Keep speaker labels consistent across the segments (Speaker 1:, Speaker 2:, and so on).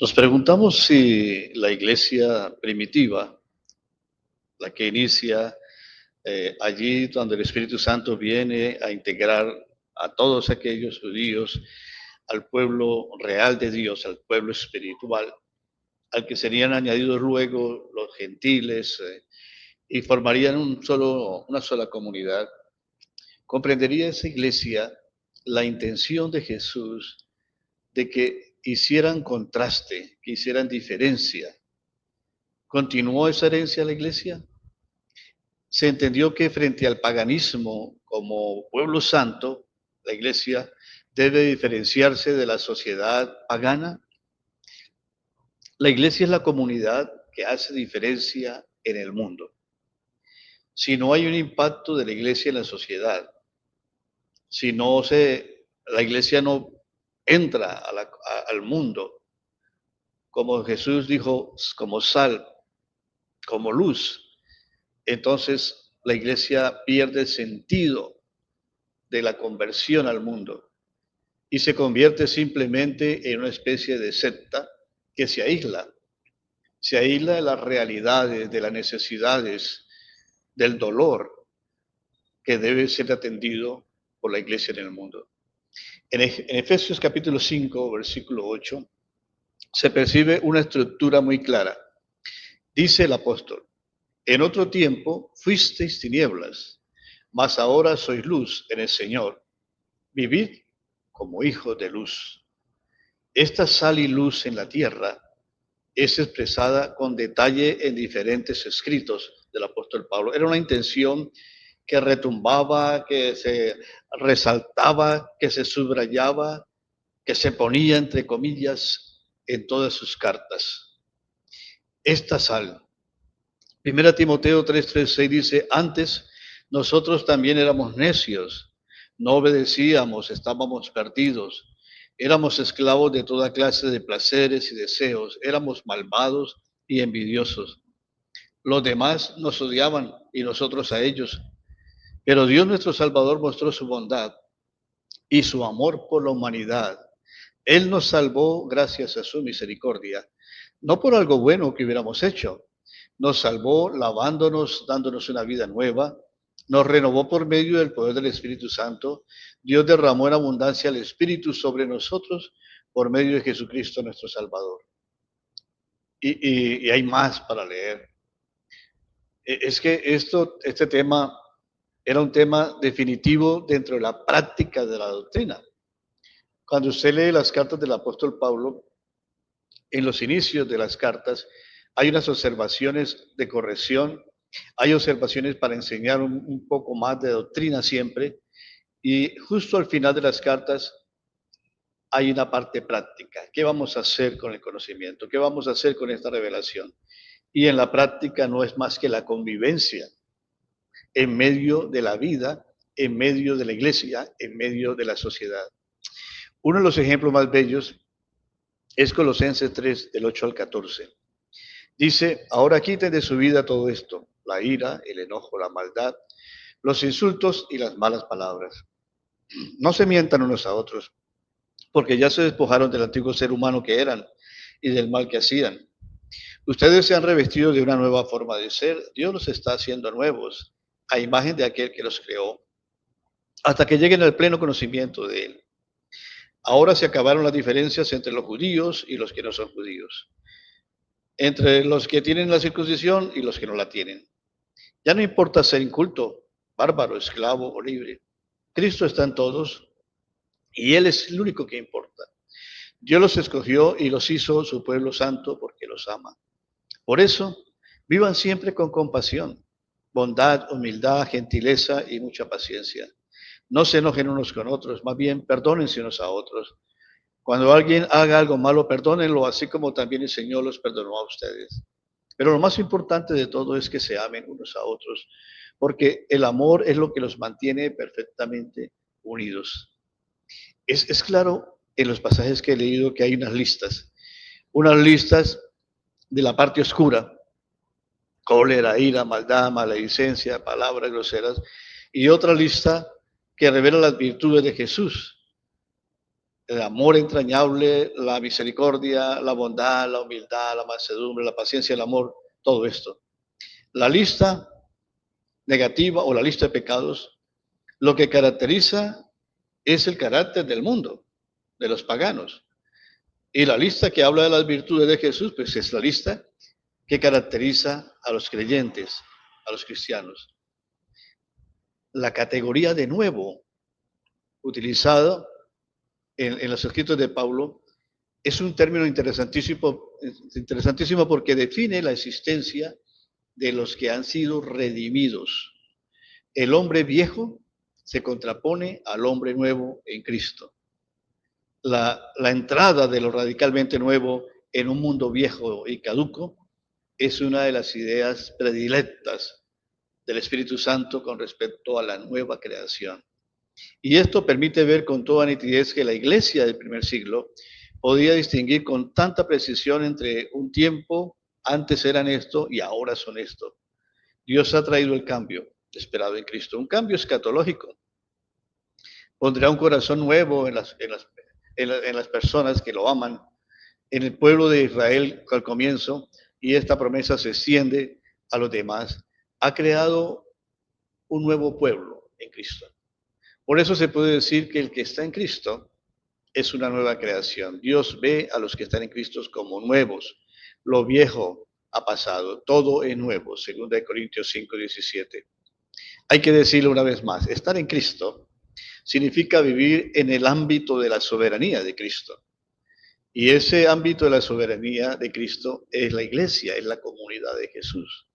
Speaker 1: Nos preguntamos si la iglesia primitiva, la que inicia allí donde el Espíritu Santo viene a integrar a todos aquellos judíos, al pueblo real de Dios, al pueblo espiritual, al que serían añadidos luego los gentiles y formarían una sola comunidad, comprendería esa iglesia la intención de Jesús de que hicieran contraste, que hicieran diferencia. ¿Continuó esa herencia la iglesia? Se entendió que frente al paganismo como pueblo santo, la iglesia debe diferenciarse de la sociedad pagana. La iglesia es la comunidad que hace diferencia en el mundo. Si no hay un impacto de la iglesia en la sociedad, si no se, la iglesia no entra al mundo, como Jesús dijo, como sal, como luz, entonces la iglesia pierde el sentido de la conversión al mundo y se convierte simplemente en una especie de secta que se aísla de las realidades, de las necesidades, del dolor que debe ser atendido por la iglesia en el mundo. En Efesios capítulo 5, versículo 8, se percibe una estructura muy clara. Dice el apóstol, en otro tiempo fuisteis tinieblas, mas ahora sois luz en el Señor. Vivid como hijos de luz. Esta sal y luz en la tierra es expresada con detalle en diferentes escritos del apóstol Pablo. Era una intención que retumbaba, que se resaltaba, que se subrayaba, que se ponía entre comillas en todas sus cartas. Esta sal. Primera Timoteo 3:6 dice, antes nosotros también éramos necios, no obedecíamos, estábamos perdidos, éramos esclavos de toda clase de placeres y deseos, éramos malvados y envidiosos. Los demás nos odiaban y nosotros a ellos, pero Dios nuestro Salvador mostró su bondad y su amor por la humanidad. Él nos salvó gracias a su misericordia, no por algo bueno que hubiéramos hecho. Nos salvó lavándonos, dándonos una vida nueva. Nos renovó por medio del poder del Espíritu Santo. Dios derramó en abundancia el Espíritu sobre nosotros por medio de Jesucristo nuestro Salvador. Y hay más para leer. Es que este tema era un tema definitivo dentro de la práctica de la doctrina. Cuando usted lee las cartas del apóstol Pablo, en los inicios de las cartas hay unas observaciones de corrección, hay observaciones para enseñar un poco más de doctrina siempre, y justo al final de las cartas hay una parte práctica. ¿Qué vamos a hacer con el conocimiento? ¿Qué vamos a hacer con esta revelación? Y en la práctica no es más que la convivencia en medio de la vida, en medio de la iglesia, en medio de la sociedad. Uno de los ejemplos más bellos es Colosenses 3, del 8 al 14. Dice, ahora quiten de su vida todo esto, la ira, el enojo, la maldad, los insultos y las malas palabras. No se mientan unos a otros, porque ya se despojaron del antiguo ser humano que eran y del mal que hacían. Ustedes se han revestido de una nueva forma de ser. Dios los está haciendo nuevos, a imagen de aquel que los creó, hasta que lleguen al pleno conocimiento de Él. Ahora se acabaron las diferencias entre los judíos y los que no son judíos, entre los que tienen la circuncisión y los que no la tienen. Ya no importa ser inculto, bárbaro, esclavo o libre. Cristo está en todos y Él es el único que importa. Dios los escogió y los hizo su pueblo santo porque los ama. Por eso, vivan siempre con compasión, bondad, humildad, gentileza y mucha paciencia. No se enojen unos con otros, más bien perdónense unos a otros. Cuando alguien haga algo malo, perdónenlo, así como también el Señor los perdonó a ustedes. Pero lo más importante de todo es que se amen unos a otros, porque el amor es lo que los mantiene perfectamente unidos. Es claro en los pasajes que he leído que hay unas listas de la parte oscura, cólera, ira, maldad, maledicencia, palabras groseras, y otra lista que revela las virtudes de Jesús, el amor entrañable, la misericordia, la bondad, la humildad, la mansedumbre, la paciencia, el amor, todo esto. La lista negativa o la lista de pecados, lo que caracteriza es el carácter del mundo, de los paganos. Y la lista que habla de las virtudes de Jesús, pues es la lista que caracteriza a los creyentes, a los cristianos. La categoría de nuevo utilizada en los escritos de Pablo es un término interesantísimo porque define la existencia de los que han sido redimidos. El hombre viejo se contrapone al hombre nuevo en Cristo. La entrada de lo radicalmente nuevo en un mundo viejo y caduco es una de las ideas predilectas del Espíritu Santo con respecto a la nueva creación. Y esto permite ver con toda nitidez que la iglesia del primer siglo podía distinguir con tanta precisión entre un tiempo, antes eran esto y ahora son esto. Dios ha traído el cambio esperado en Cristo, un cambio escatológico. Pondrá un corazón nuevo en las personas que lo aman, en el pueblo de Israel al comienzo, y esta promesa se extiende a los demás. Ha creado un nuevo pueblo en Cristo. Por eso se puede decir que el que está en Cristo es una nueva creación. Dios ve a los que están en Cristo como nuevos. Lo viejo ha pasado, todo es nuevo, 2 Corintios 5:17. Hay que decirlo una vez más, estar en Cristo significa vivir en el ámbito de la soberanía de Cristo. Y ese ámbito de la soberanía de Cristo es la iglesia, es la comunidad de Jesús.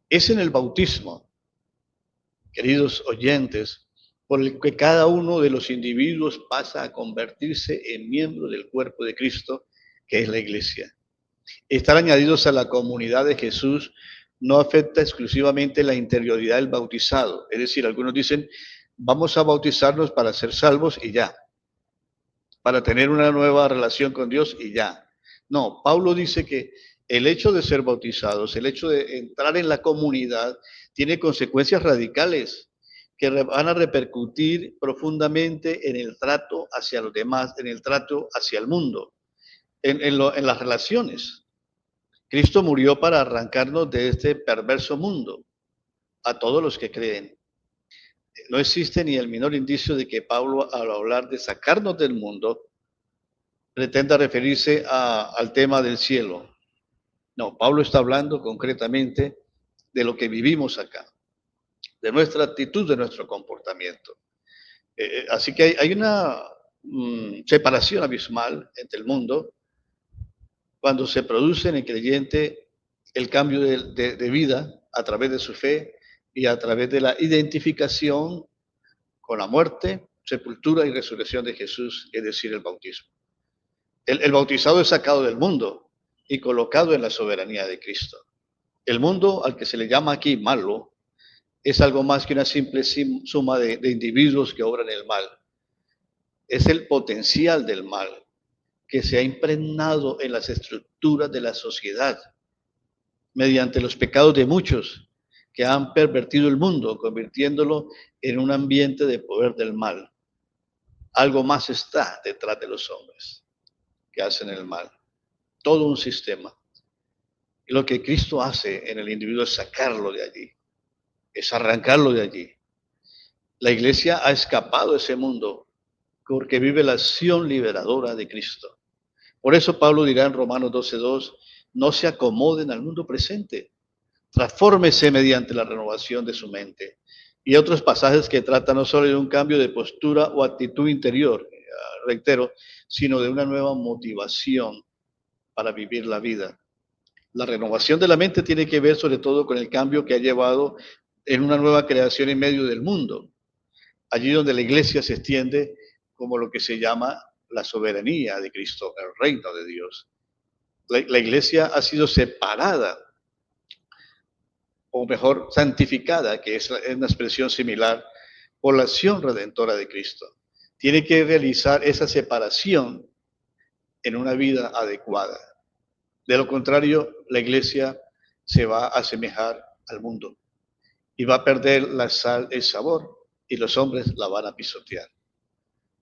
Speaker 1: Es en el bautismo, queridos oyentes, por el que cada uno de los individuos pasa a convertirse en miembro del cuerpo de Cristo, que es la iglesia. Estar añadidos a la comunidad de Jesús no afecta exclusivamente la interioridad del bautizado. Es decir, algunos dicen, vamos a bautizarnos para ser salvos y ya, para tener una nueva relación con Dios y ya. No, Pablo dice que el hecho de ser bautizados, el hecho de entrar en la comunidad, tiene consecuencias radicales que van a repercutir profundamente en el trato hacia los demás, en el trato hacia el mundo, en las relaciones. Cristo murió para arrancarnos de este perverso mundo, a todos los que creen. No existe ni el menor indicio de que Pablo, al hablar de sacarnos del mundo, pretenda referirse al tema del cielo. No, Pablo está hablando concretamente de lo que vivimos acá, de nuestra actitud, de nuestro comportamiento. Así que hay una separación abismal entre el mundo cuando se produce en el creyente el cambio de vida a través de su fe y a través de la identificación con la muerte, sepultura y resurrección de Jesús, es decir, el bautismo. El bautizado es sacado del mundo y colocado en la soberanía de Cristo. El mundo al que se le llama aquí malo es algo más que una simple suma de individuos que obran el mal. Es el potencial del mal que se ha impregnado en las estructuras de la sociedad mediante los pecados de muchos que han pervertido el mundo, convirtiéndolo en un ambiente de poder del mal. Algo más está detrás de los hombres que hacen el mal. Todo un sistema. Y lo que Cristo hace en el individuo es sacarlo de allí, es arrancarlo de allí. La iglesia ha escapado de ese mundo porque vive la acción liberadora de Cristo. Por eso Pablo dirá en Romanos 12:2, no se acomoden al mundo presente, transfórmese mediante la renovación de su mente. Y otros pasajes que tratan no solo de un cambio de postura o actitud interior, reitero, sino de una nueva motivación para vivir la vida. La renovación de la mente tiene que ver sobre todo con el cambio que ha llevado en una nueva creación en medio del mundo, allí donde la iglesia se extiende como lo que se llama la soberanía de Cristo, el reino de Dios. La iglesia ha sido separada, o mejor, santificada, que es una expresión similar, por la acción redentora de Cristo. Tiene que realizar esa separación en una vida adecuada. De lo contrario, la iglesia se va a asemejar al mundo y va a perder la sal, el sabor, y los hombres la van a pisotear.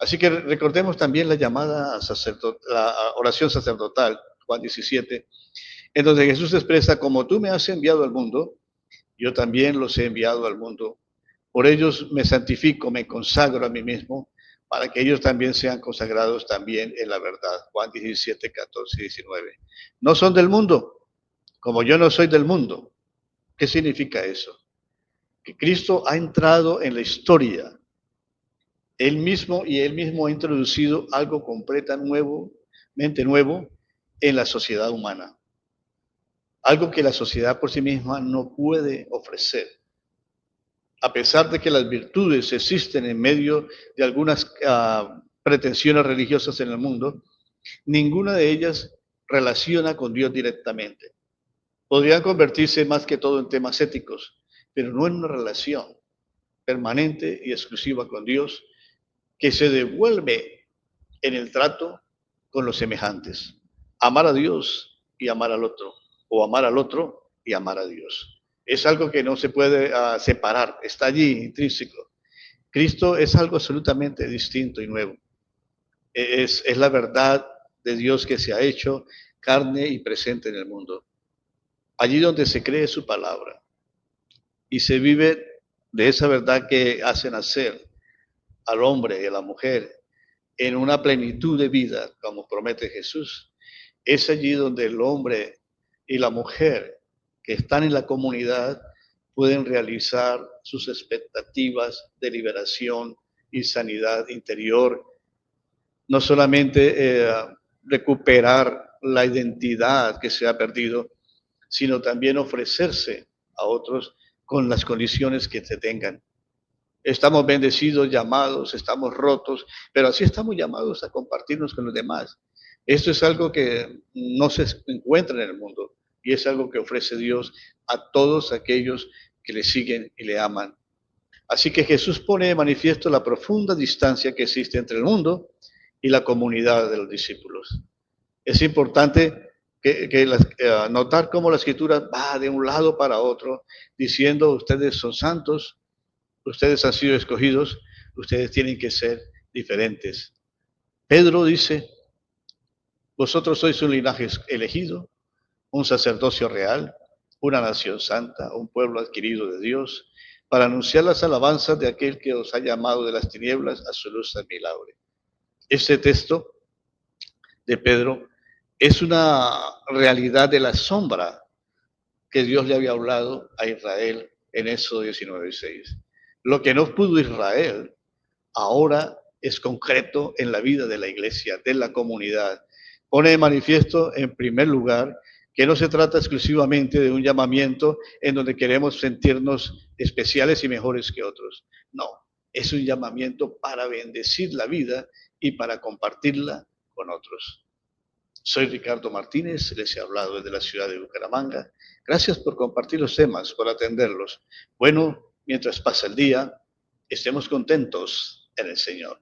Speaker 1: Así que recordemos también la llamada la oración sacerdotal, Juan 17, en donde Jesús expresa, como tú me has enviado al mundo, yo también los he enviado al mundo. Por ellos me santifico, me consagro a mí mismo, para que ellos también sean consagrados también en la verdad. Juan 17, 14 y 19. No son del mundo, como yo no soy del mundo. ¿Qué significa eso? Que Cristo ha entrado en la historia, él mismo ha introducido algo completamente nuevo en la sociedad humana. Algo que la sociedad por sí misma no puede ofrecer. A pesar de que las virtudes existen en medio de algunas pretensiones religiosas en el mundo, ninguna de ellas relaciona con Dios directamente. Podrían convertirse más que todo en temas éticos, pero no en una relación permanente y exclusiva con Dios que se devuelve en el trato con los semejantes. Amar a Dios y amar al otro, o amar al otro y amar a Dios. Es algo que no se puede separar, está allí intrínseco. Cristo es algo absolutamente distinto y nuevo. Es la verdad de Dios que se ha hecho carne y presente en el mundo. Allí donde se cree su palabra y se vive de esa verdad que hace nacer al hombre y a la mujer en una plenitud de vida, como promete Jesús, es allí donde el hombre y la mujer que están en la comunidad pueden realizar sus expectativas de liberación y sanidad interior, no solamente recuperar la identidad que se ha perdido, sino también ofrecerse a otros con las condiciones que se tengan. Estamos bendecidos, llamados, estamos rotos, pero así estamos llamados a compartirnos con los demás. Esto es algo que no se encuentra en el mundo y es algo que ofrece Dios a todos aquellos que le siguen y le aman. Así que Jesús pone de manifiesto la profunda distancia que existe entre el mundo y la comunidad de los discípulos. Es importante notar cómo la escritura va de un lado para otro, diciendo ustedes son santos, ustedes han sido escogidos, ustedes tienen que ser diferentes. Pedro dice, vosotros sois un linaje elegido, un sacerdocio real, una nación santa, un pueblo adquirido de Dios, para anunciar las alabanzas de aquel que os ha llamado de las tinieblas a su luz admirable. Este texto de Pedro es una realidad de la sombra que Dios le había hablado a Israel en Éxodo 19:6. Lo que no pudo Israel, ahora es concreto en la vida de la iglesia, de la comunidad. Pone de manifiesto, en primer lugar, que no se trata exclusivamente de un llamamiento en donde queremos sentirnos especiales y mejores que otros. No, es un llamamiento para bendecir la vida y para compartirla con otros. Soy Ricardo Martínez, les he hablado desde la ciudad de Bucaramanga. Gracias por compartir los temas, por atenderlos. Bueno, mientras pasa el día, estemos contentos en el Señor.